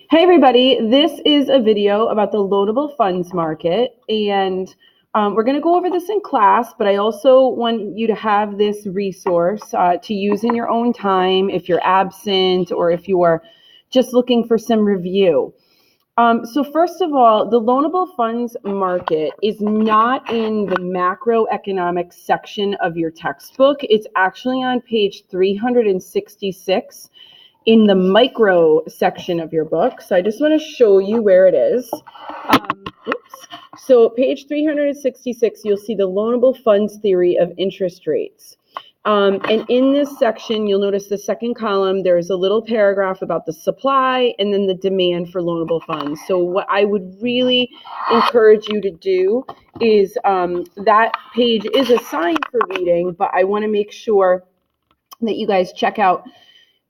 Hey everybody, this is a video about the loanable funds market, and we're going to go over this in class, but I also want you to have this resource to use in your own time if you're absent or if you are just looking for some review. So first of all, the loanable funds market is not in the macroeconomics section of your textbook. It's actually on page 366 in the micro section of your book. So I just want to show you where it is. So page 366, you'll see the loanable funds theory of interest rates. And in this section, you'll notice the second column, there's a little paragraph about the supply and then the demand for loanable funds. So what I would really encourage you to do is that page is assigned for reading, but I want to make sure that you guys check out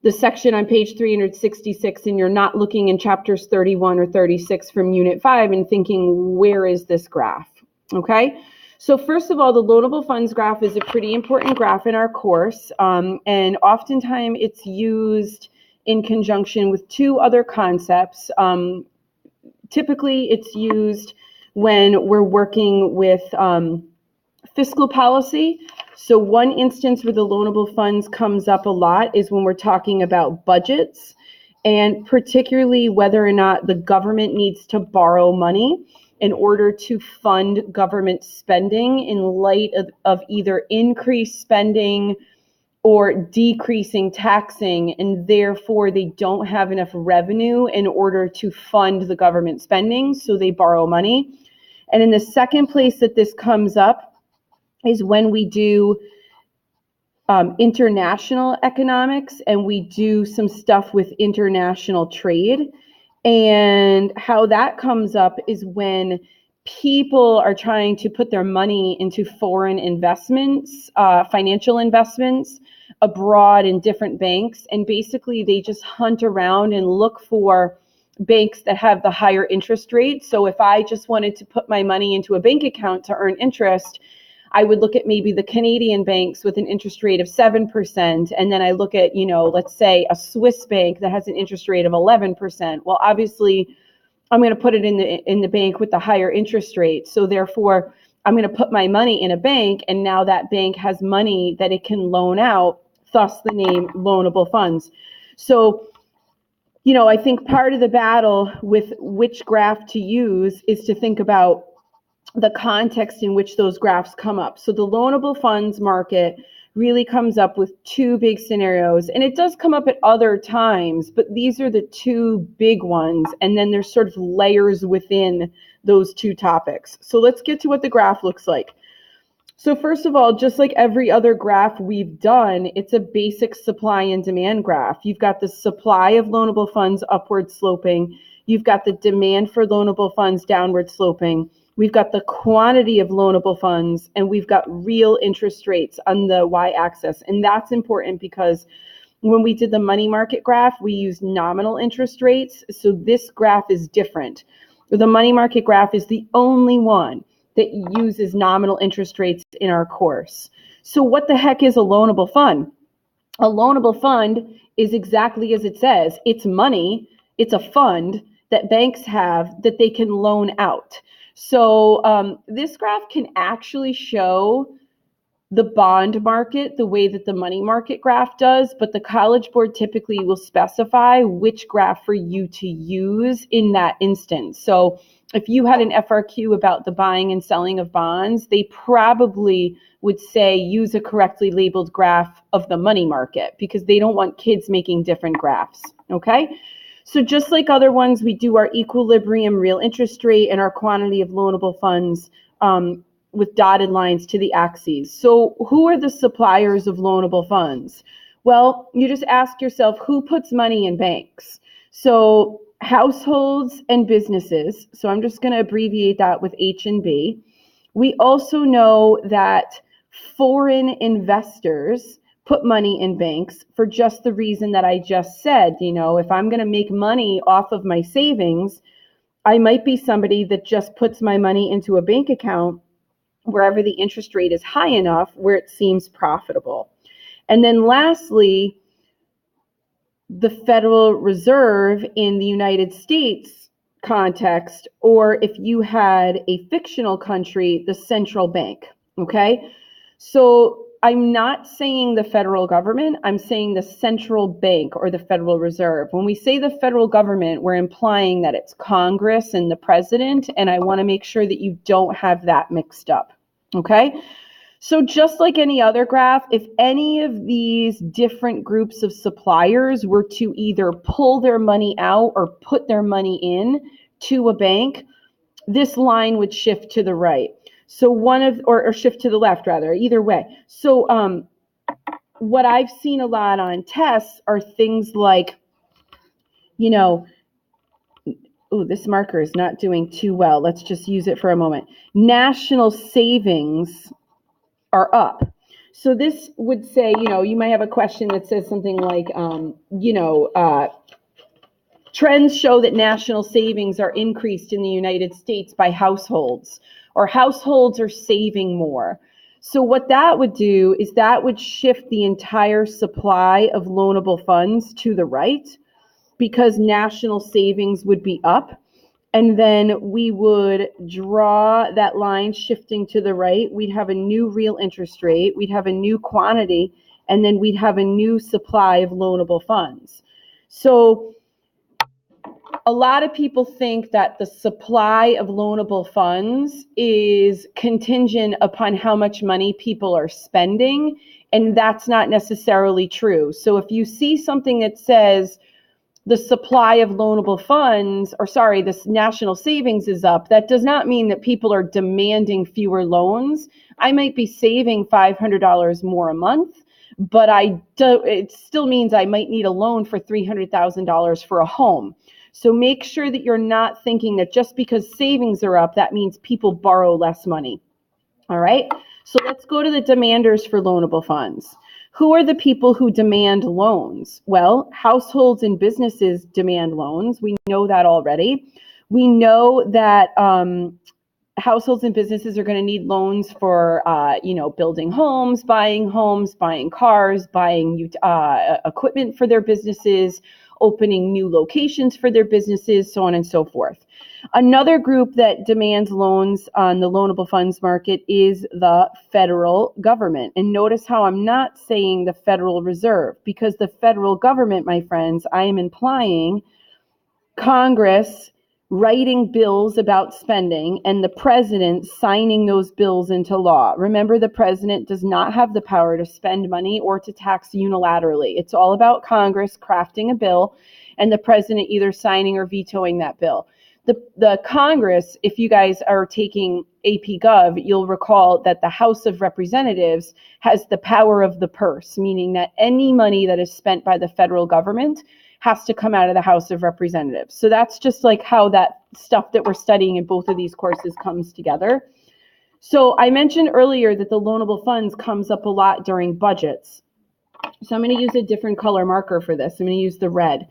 the section on page 366 and you're not looking in chapters 31 or 36 from unit 5 and thinking, where is this graph? Okay, so first of all, the loanable funds graph is a pretty important graph in our course, and oftentimes it's used in conjunction with two other concepts. Typically it's used when we're working with fiscal policy. So one instance where the loanable funds comes up a lot is when we're talking about budgets, and particularly whether or not the government needs to borrow money in order to fund government spending in light of either increased spending or decreasing taxing, and therefore they don't have enough revenue in order to fund the government spending, so they borrow money. And in the second place that this comes up is when we do international economics and we do some stuff with international trade. And how that comes up is when people are trying to put their money into foreign investments, financial investments abroad in different banks. And basically they just hunt around and look for banks that have the higher interest rates. So if I just wanted to put my money into a bank account to earn interest, I would look at maybe the Canadian banks with an interest rate of 7%. And then I look at, let's say a Swiss bank that has an interest rate of 11%. Well, obviously I'm going to put it in the bank with the higher interest rate. So therefore I'm going to put my money in a bank, and now that bank has money that it can loan out, thus the name loanable funds. So, I think part of the battle with which graph to use is to think about the context in which those graphs come up. So the loanable funds market really comes up with two big scenarios, and it does come up at other times, but these are the two big ones, and then there's sort of layers within those two topics. So let's get to what the graph looks like. So first of all, just like every other graph we've done, it's a basic supply and demand graph. You've got the supply of loanable funds upward sloping. You've got the demand for loanable funds downward sloping. We've got the quantity of loanable funds, and we've got real interest rates on the y-axis. And that's important because when we did the money market graph, we used nominal interest rates. So this graph is different. The money market graph is the only one that uses nominal interest rates in our course. So what the heck is a loanable fund? A loanable fund is exactly as it says. It's money. It's a fund that banks have that they can loan out. So this graph can actually show the bond market the way that the money market graph does, but the College Board typically will specify which graph for you to use in that instance. So if you had an FRQ about the buying and selling of bonds, they probably would say use a correctly labeled graph of the money market because they don't want kids making different graphs, okay? So just like other ones, we do our equilibrium real interest rate and our quantity of loanable funds with dotted lines to the axes. So who are the suppliers of loanable funds? Well, you just ask yourself, who puts money in banks? So households and businesses. So I'm just going to abbreviate that with H and B. We also know that foreign investors put money in banks for just the reason that I just said. If I'm going to make money off of my savings, I might be somebody that just puts my money into a bank account wherever the interest rate is high enough where it seems profitable. And then lastly, the Federal Reserve in the United States context, or if you had a fictional country, the central bank. Okay? So I'm not saying the federal government, I'm saying the central bank or the Federal Reserve. When we say the federal government, we're implying that it's Congress and the president, and I want to make sure that you don't have that mixed up. Okay? So just like any other graph, if any of these different groups of suppliers were to either pull their money out or put their money in to a bank, this line would shift to the right. So or shift to the left rather, either way. So what I've seen a lot on tests are things like, this marker is not doing too well. Let's just use it for a moment. National savings are up. So this would say, you might have a question that says something like, trends show that national savings are increased in the United States by households, or households are saving more. So what that would do is that would shift the entire supply of loanable funds to the right, because national savings would be up. And then we would draw that line shifting to the right. We'd have a new real interest rate. We'd have a new quantity. And then we'd have a new supply of loanable funds. So a lot of people think that the supply of loanable funds is contingent upon how much money people are spending. And that's not necessarily true. So if you see something that says, the supply of loanable funds, this national savings is up, that does not mean that people are demanding fewer loans. I might be saving $500 more a month, but it still means I might need a loan for $300,000 for a home. So make sure that you're not thinking that just because savings are up, that means people borrow less money. All right, so let's go to the demanders for loanable funds. Who are the people who demand loans? Well, households and businesses demand loans. We know that already. We know that households and businesses are going to need loans for, building homes, buying cars, buying equipment for their businesses, opening new locations for their businesses, so on and so forth. Another group that demands loans on the loanable funds market is the federal government. And notice how I'm not saying the Federal Reserve, because the federal government, my friends, I am implying Congress writing bills about spending and the president signing those bills into law. Remember, the president does not have the power to spend money or to tax unilaterally. It's all about Congress crafting a bill and the president either signing or vetoing that bill. The Congress, if you guys are taking AP Gov, you'll recall that the House of Representatives has the power of the purse, meaning that any money that is spent by the federal government has to come out of the House of Representatives. So that's just like how that stuff that we're studying in both of these courses comes together. So I mentioned earlier that the loanable funds comes up a lot during budgets. So I'm going to use a different color marker for this. I'm going to use the red.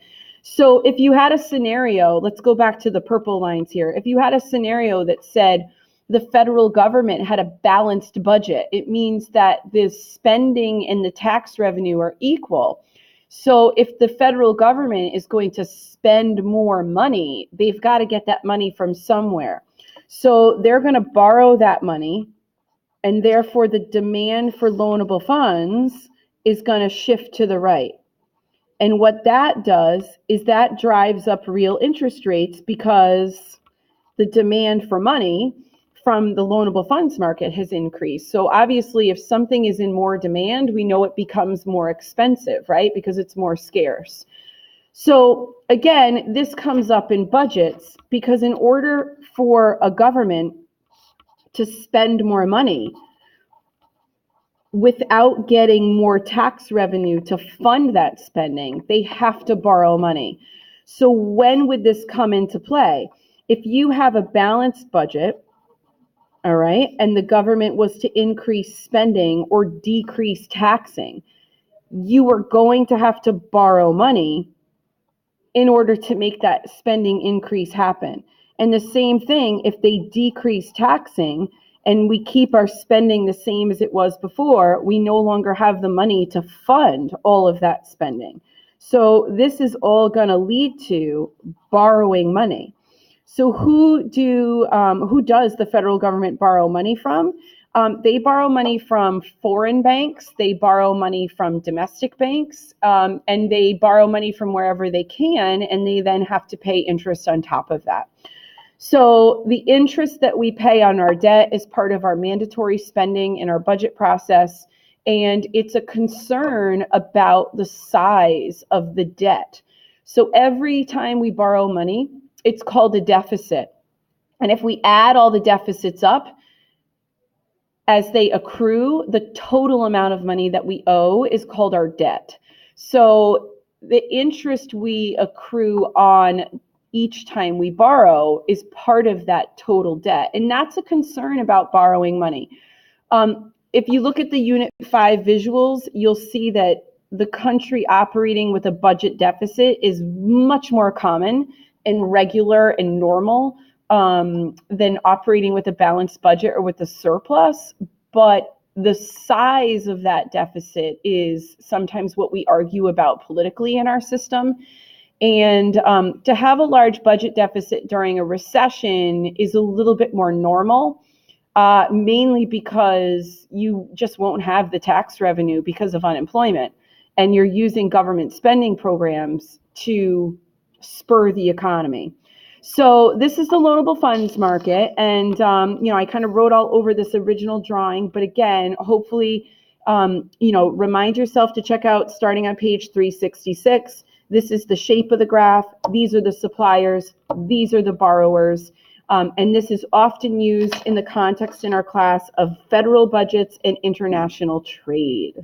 So if you had a scenario, let's go back to the purple lines here. If you had a scenario that said the federal government had a balanced budget, it means that the spending and the tax revenue are equal. So if the federal government is going to spend more money, they've got to get that money from somewhere. So they're going to borrow that money, and therefore the demand for loanable funds is going to shift to the right. And what that does is that drives up real interest rates, because the demand for money from the loanable funds market has increased. So obviously, if something is in more demand, we know it becomes more expensive, right? Because it's more scarce. So again, this comes up in budgets, because in order for a government to spend more money without getting more tax revenue to fund that spending, they have to borrow money. So when would this come into play? If you have a balanced budget, all right, and the government was to increase spending or decrease taxing, you are going to have to borrow money in order to make that spending increase happen. And the same thing, if they decrease taxing and we keep our spending the same as it was before, we no longer have the money to fund all of that spending. So this is all going to lead to borrowing money. So who does the federal government borrow money from? They borrow money from foreign banks, they borrow money from domestic banks, and they borrow money from wherever they can, and they then have to pay interest on top of that. So the interest that we pay on our debt is part of our mandatory spending in our budget process, and it's a concern about the size of the debt. So every time we borrow money, it's called a deficit. And if we add all the deficits up as they accrue, the total amount of money that we owe is called our debt. So the interest we accrue on each time we borrow is part of that total debt. And that's a concern about borrowing money. If you look at the Unit 5 visuals, you'll see that the country operating with a budget deficit is much more common and regular and normal than operating with a balanced budget or with a surplus. But the size of that deficit is sometimes what we argue about politically in our system. And to have a large budget deficit during a recession is a little bit more normal, mainly because you just won't have the tax revenue because of unemployment. And you're using government spending programs to spur the economy. So this is the loanable funds market. And, I kind of wrote all over this original drawing. But again, hopefully, remind yourself to check out starting on page 366. This is the shape of the graph. These are the suppliers. These are the borrowers. And this is often used in the context in our class of federal budgets and international trade.